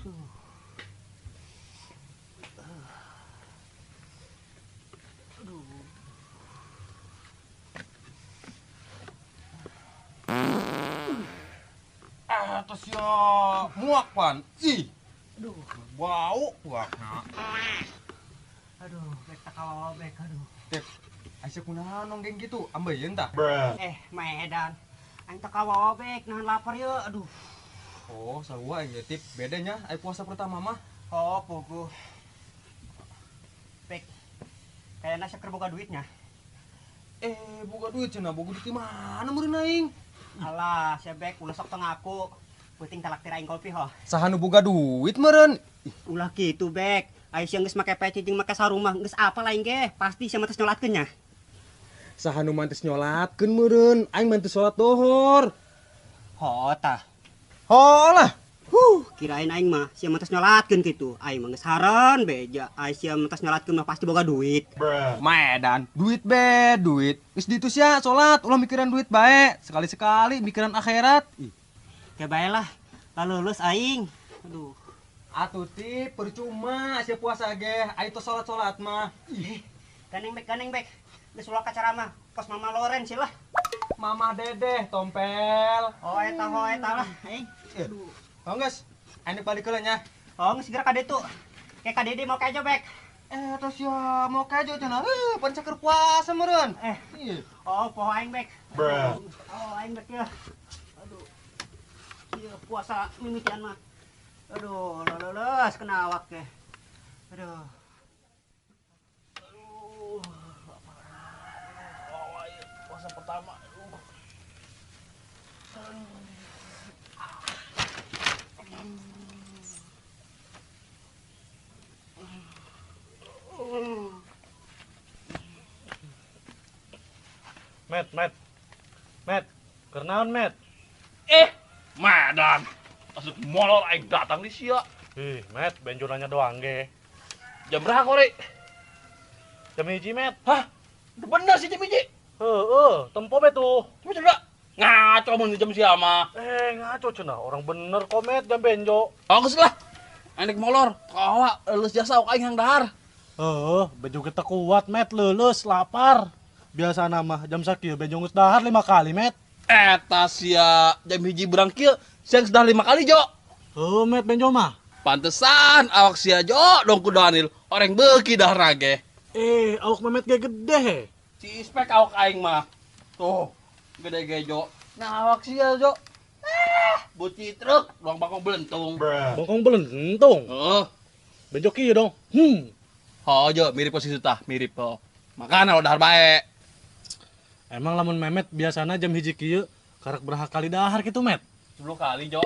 Terus ya muak pan. Ih. Aduh, bau buakna. Aduh, bek tak kawa bek aduh. Tep, asa kunaha nonggeng gitu? Ambeien tah? Medan. Aing tak kawa bek nahan lapar ya. Aduh. Oh, sarua ya tip. Bedanya ai puasa pertama mah. Oh, puguh. Bek. Kayaknya saya boga duitnya. Boga duit cenah, boga duit di mana meureun aing? Alah, saya bek ulah sok teng aku. Puting talak tiraing kopi ho. Saha nu boga duit meureun? Ulah gitu bek. Ai sia geus make peci jeung make sarung mah geus apa lain ge? Pasti sia mah tes nyolatkeun nya. Saha nu mantes nyolatkeun meureun? Aing mantes salat dohor. Ho tah. Holah. Kirain aing mah sia mah tes nyolatkeun kitu. Aing mah geus hareun beja. Ai sia mah tes nyolatkeun mah pasti boga duit. Medan, duit be, duit. Geus ditu sia salat, ulah mikiran duit bae. Sekali-sekali mikiran akhirat. Ih. Ya bae lah. Lalu lulus aing. Aduh. Atuh tip, percuma sia puasa ge, ai teu salat-salat mah. Ih, ganeng bek. Geus ulah kacara mah. Pos Mama Loren sih lah. Mama Dedeh tompel. Oh eta lah. Aing. Aduh. Oh geus, ane balik heula nya. Oh geus segera kade tuh. Kayak kadede mau kajo bek. Terus ya mau kajo cenah. Pan saker puasa meureun. Iya. Oh poho aing bek. Oh aing bek ya. Aduh. Iya puasa mimikian mah. Aduh, lulus kena awak ke. Aduh. Puasa pertama. Met, kernaon Met? Medan, asuk molor aing datang di sia. Met, benjunannya doang ge. Jam berapa kori? Jam hiji Met. Hah? Bener sih jam hiji. Tempo be tuh. Cuma coba ngaco mun jam sia mah. Ngaco cenah, orang bener kok Met jam benjo. Bagus lah. Aing molor, kawa lulus jasa ok aing yang dahar. Benjo kita kuat Met, lulus lapar. Biasa nama jam sakieu benjo geus dahar 5 kali Met. Eta sia jam hiji berang kieu, sia sudah 5 kali jo. Met benjo mah. Pantesan awak sia jo dong ku Daniel, orang beuki dahar ge. Awak Memet ge gede he. Si spek awak aing mah. Tuh, gede ge jo. Nah awak sia jo. Buci truk, doang bangkong belentung. Bongkong belentung. Benjo kieu dong. Oh jo, mirip posisi tah, mirip po. Makana lo dahar bae. Emang lamun Memet biasana jam hiji kieu karak beraha kali dahar kitu Met? 10 kali jo.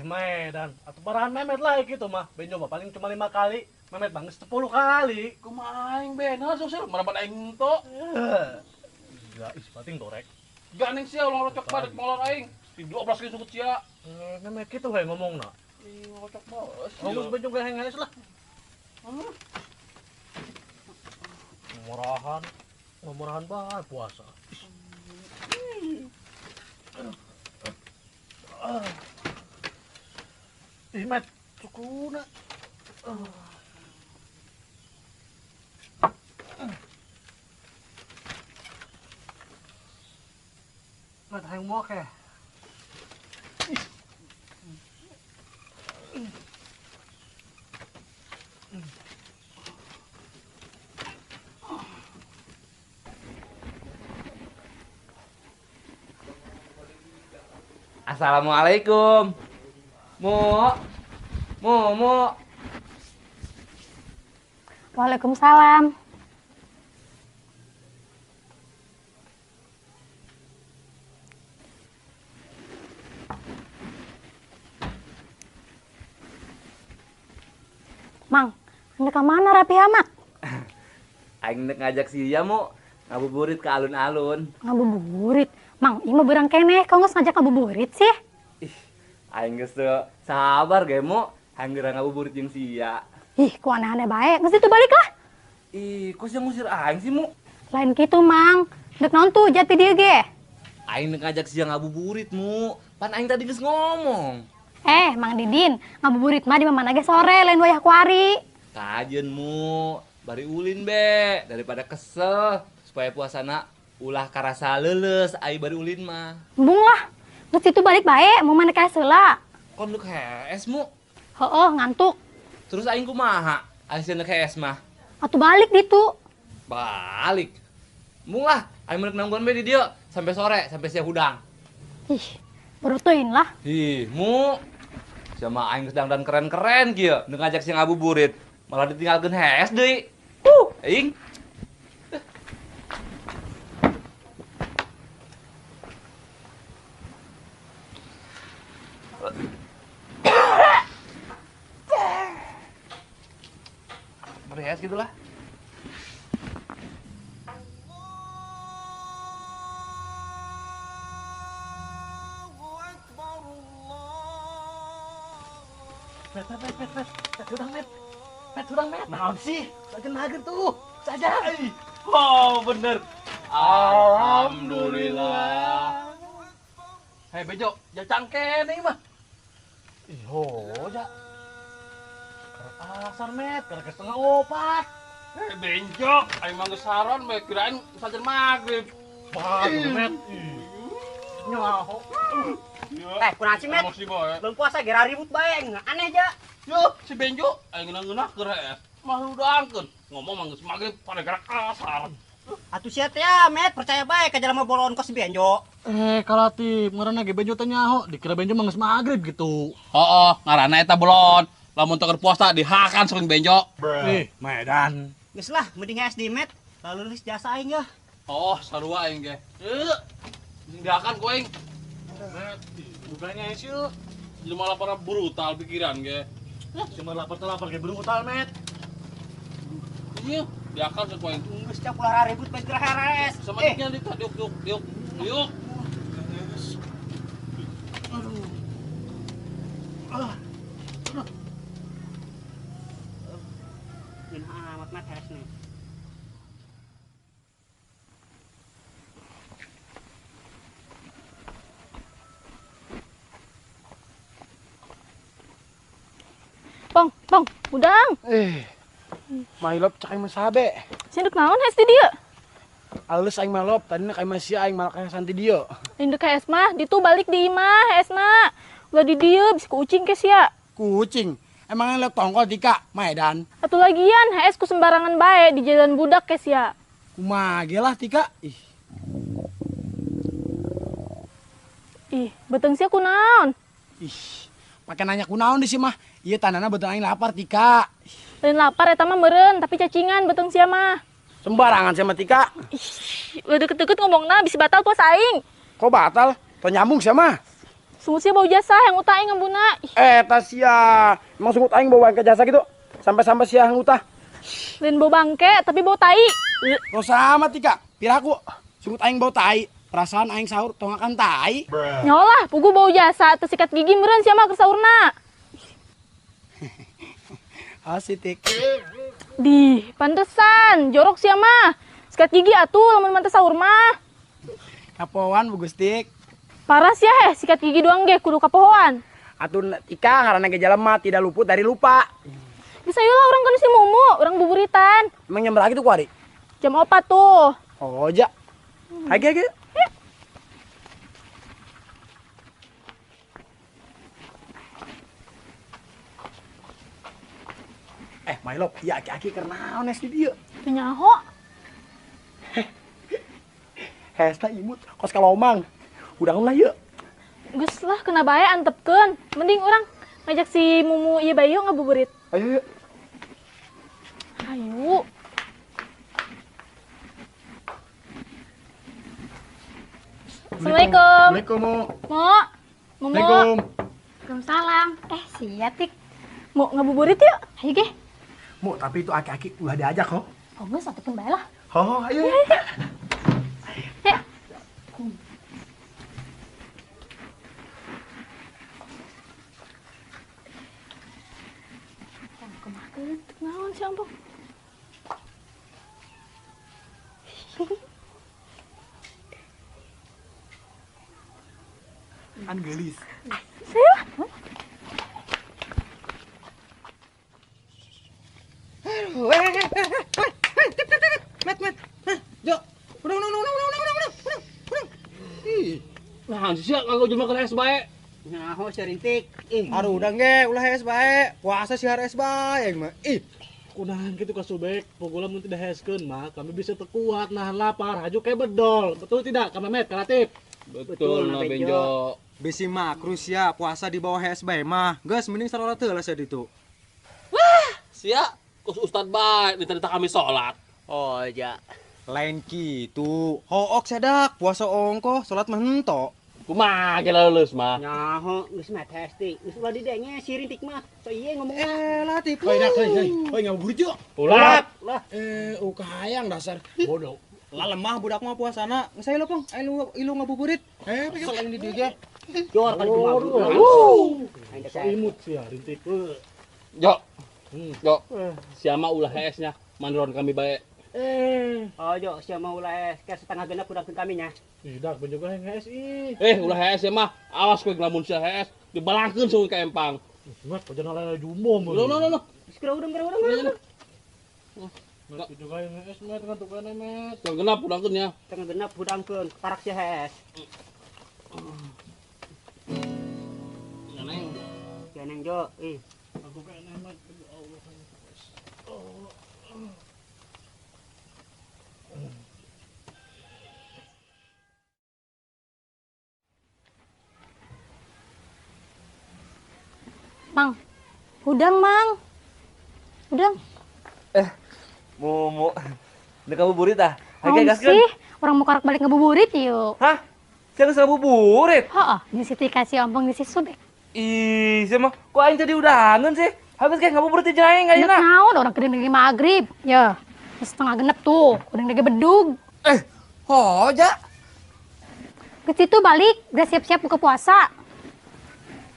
Medan, atuh parahan Memet lah kitu mah. Benjo mah paling cuma 5 kali. Memet mah geus 10 kali. Kumaha aing bener sosial marapan aing to. Gila, pating torek. Ganeng sia ulang rocok balik molor aing. Di 12 kali sukut sia. Memet kitu we ngomongna. Rocok bos. Ngomong benjo ge hengeus lah. Murahan bae puasa. Met, sukuna. Met hayang muak ya. Assalamualaikum. Mu. Waalaikumsalam. Mang, hendak ke mana Rapi amat? Aing nek ngajak si Iya mu ngabuburit ke alun-alun. Ngabuburit? Mang, ima berang keneh, kau nggak ngajak ngabuburit sih? Aing geus teu sabar ge mu, hanggeura ngabuburit jeung si Iya. Ih, ku aneh-aneh bae, geus itu balik lah. Kos yang ngusir aing sih mu? Lain gitu, Mang. Dek naon tuh jati dia ge. Aing nek ngajak si Iya ngabuburit mu, pan aing tadi geus ngomong. Mang Didin, ngabuburit mah di mana ge sore lain wayah kuari. Kajen mu, bari ulin be, daripada kesel supaya puasana ulah karasa leuleus ai bari ulin mah. Embung lah. Geus itu balik bae, mau mana kae seula. Kon lu KS mu. Heueuh, ngantuk. Terus aing kumaha? Aing KS mah. Atuh balik ditu. Balik. Mung lah, aing meunang nongkrong be di dieu sampai sore, sampai siang hudang. Ih, berutuin lah. Ih, mu. Sama aing sedang dan keren-keren kieu, nu ngajak si ngabuburit, malah ditinggalkeun hees deui. Aing. Mari hees gitu lah. Naon sih? Sajen mager tuh. Saja. Oh, bener. Alhamdulillah. Hei Bejo, jacang kene mah. Ih, ja. Karek asar met, karek setengah opat. Hei Benjok, aing mah geus saron bae kirain sajen magrib. Waduh met. Nyaho. Kunaon sih, Met? Ngomong si boy. Belum puasa gara ribut bae, aneh aja. Yo, si Benjo, aing ngeunah keur hees. Mah udangkeun. Ngomong mah geus magrib pada gerak asar. Atuh sia teh ya, Met, percaya bae ka jelema bolon kos Benjo. Kalatip, ngaranna ge Benjo teh nyaho, dikira Benjo mah geus magrib gitu. Heeh, ngaranna eta belon. Lamun teu keur puasa dihakan sering Benjo. Ih, Medan. Geus lah, mending SD, Met. Lalu nulis jasa aing ya. Oh, sarua aing ge. Dihakan ku aing. Bukannya sih, Jelema lapar brutal pikiran ge. cuma lapar kayak brutal met. Iya, diakan ku aing. Geus cak ulah ribut bae geura heres. Sama diknya diuk. Gin amat Met heres nih. Bong, udang. Mailop cak aing masabe. Sinduk naon hes di dieu? Alus aing malop, tadina ka masih aing malah kaya santi dieu. Induk hes mah, ditu balik di imah hesna. Ulah di dieu bisa ku ucing ke sia. Kucing. Emang aing liat tongkol tika, Maedan. Atuh lagian hes ku sembarangan bae di jalan budak ke sia. Kumaha ge lah tika. Ih, beteung sia kunaon? Pakai nanya kunaon di sih mah. Iya tandana betul aing lapar tika. Lain lapar eta mah meureun, tapi cacingan beteung sia mah. Sembarangan sama tika. Ih, udah deket-deket ngomongna bisa batal puasa aing. Kok batal? Teu nyambung sia mah. Sungut sia bau jasa yang utah aing ngambuna. Ih, Eta sia. Emang sungut aing bawa ke jasa gitu. Sampai-sampai sia ngutah. lain bau bangke tapi bau tai. Lo sama tika. Piraku. Sungut aing bau tai. Perasaan aing sahur tongakan tai. Nyolah, pugu bau jasa teu sikat gigi meureun sia mah keur saurna. Asitik. Di, pantesan, jorok sia mah. Sikat gigi atuh lamun mantep sahur mah. Kapoan Bu Gustik. Parah sia sikat gigi doang ge kudu kapohoan. Atuh tika karena ge jelema tidak luput dari lupa. Bisa lah orang kan si Mumu, orang buburitan. Emang jam berapa itu kuari? Jam 4 tuh. Oh, ja. Hage. Mailop, iya aki-aki karena ones di dia. Teu nyaho. Hesta imut, kos kalomang. Udah lah yuk. Geus lah kena bae antepkeun. Mending orang ngajak si Mumu ieu bae yuk ngabuburit. Ayo. Ayo. Assalamualaikum. Assalamualaikum, Mo. Mo. Momo. Assalamualaikum. Waalaikumsalam. Sia Tik. Mau ngabuburit yuk. Ayo ge. Mo, tapi itu aki-aki udah diajak kok. Oh, geus atukeun bae lah. Oh, ayo. Heh. Kemarin naon si Ampong? Kan gelis. Saya Kumaha sih sia nganggo jelema keur es bae. Nyaho serintik. Aduh udah ge ulah es bae. Puasa sih es bae mah. Ih, Kunahan gitu ka Subek, pokoknya mun tidak heskeun mah kami bisa terkuat nahan lapar, haju kayak bedol. Betul tidak, Kang Mehmet, Kalatif? Betul na Benjo. bisi makrus ya puasa di bawah es bae mah. Geus mending salat heula sia ditu. Sia kus Ustad bae ditanya kami salat. Oh ja. Lain kitu. Hook sadak puasa ongko salat mah henteu. Kumaha ge lulus mah. Nyaho geus mah testing. Geus ulah didenge serintik mah. So ieu ngomong. Lah tipu. Hoi dak, hoi ngabuburit yuk. Ulat. Lah, Ukahayang dasar. Bodoh. Lah lemah budak mah puasana. Geus aya Pong, ilu ngabuburit. Selain di dieu ge. jor kan kumaha. Aing da saya. Imut sih ya, rintik. Jo. Jo. Siapa ulah es-nya mandron kami bae. Oh jo, sia mau ulah es ke setengah genep udang kami nya. Tidak, juga yang HSI. Ulah es ya mah. Awas kowe ngelamun sia es dibalangkeun suruh ka empang. Mas, kau jangan lala jumbo. No. Geus udang. Juga yang HS, Met, kan tukang Met. Yang genap udangkeun ya. Setengah genep udangkeun parak sia es. Neng. Keneng jo, Aku kayak Met. Mang. Udang, Mang. Udang. Mau udah kamu burit ah? Mau sih, orang mau karak balik ngebuburit yuk. Hah? Saya nggak burit. Heeh, ini Siti kasih ompong di si Subek. Ih, saya mah kok aing tadi udahan sih? Habis kayak ngabuburit di jaing Udah ayeuna. naon orang kedeng lagi maghrib. Ya, setengah genep tuh, kedeng lagi bedug. Hoja. Ke situ balik, udah siap-siap buka puasa.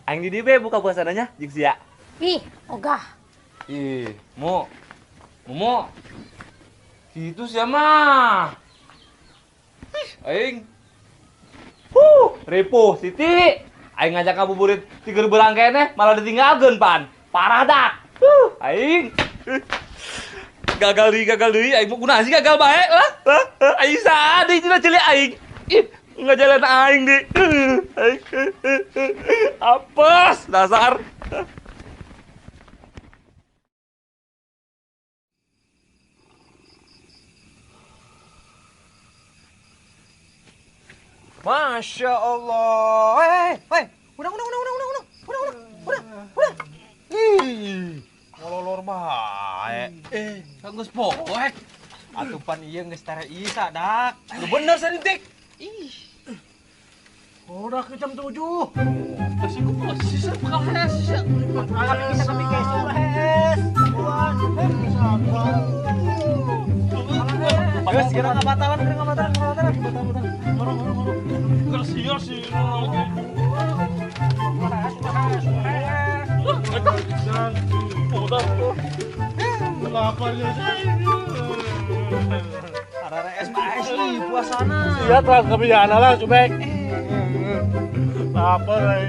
Aing di dieu buka puasananya jeung sia. Ih, ogah. Ih, Momo. Gitu sih mah. Aing. Repo Siti. Aing ngajak ngabuburit 3.000 rangkene malah ditinggalkeun pan. Parah dak. Aing. Gagal deui aing mau kunaha sih gagal bae lah. Aing sadeu cenah ceuli aing. Ih, ngajalan aing di. Apes dasar. Masya Allah. Udah. Ih, ngololor bae. Kan geus poek. Atupan ieu geus tara isa dak. Lu bener serintik. Udah ke jam 7. Kasih ku posisi bakal es sia. Kita kami kesu ulah es. Buan. Geus kira ngabatalan. Sia sih. Laparnya Arara es bae sih puasana. Iya, terang kebiasaan lah, Subek. Lapar,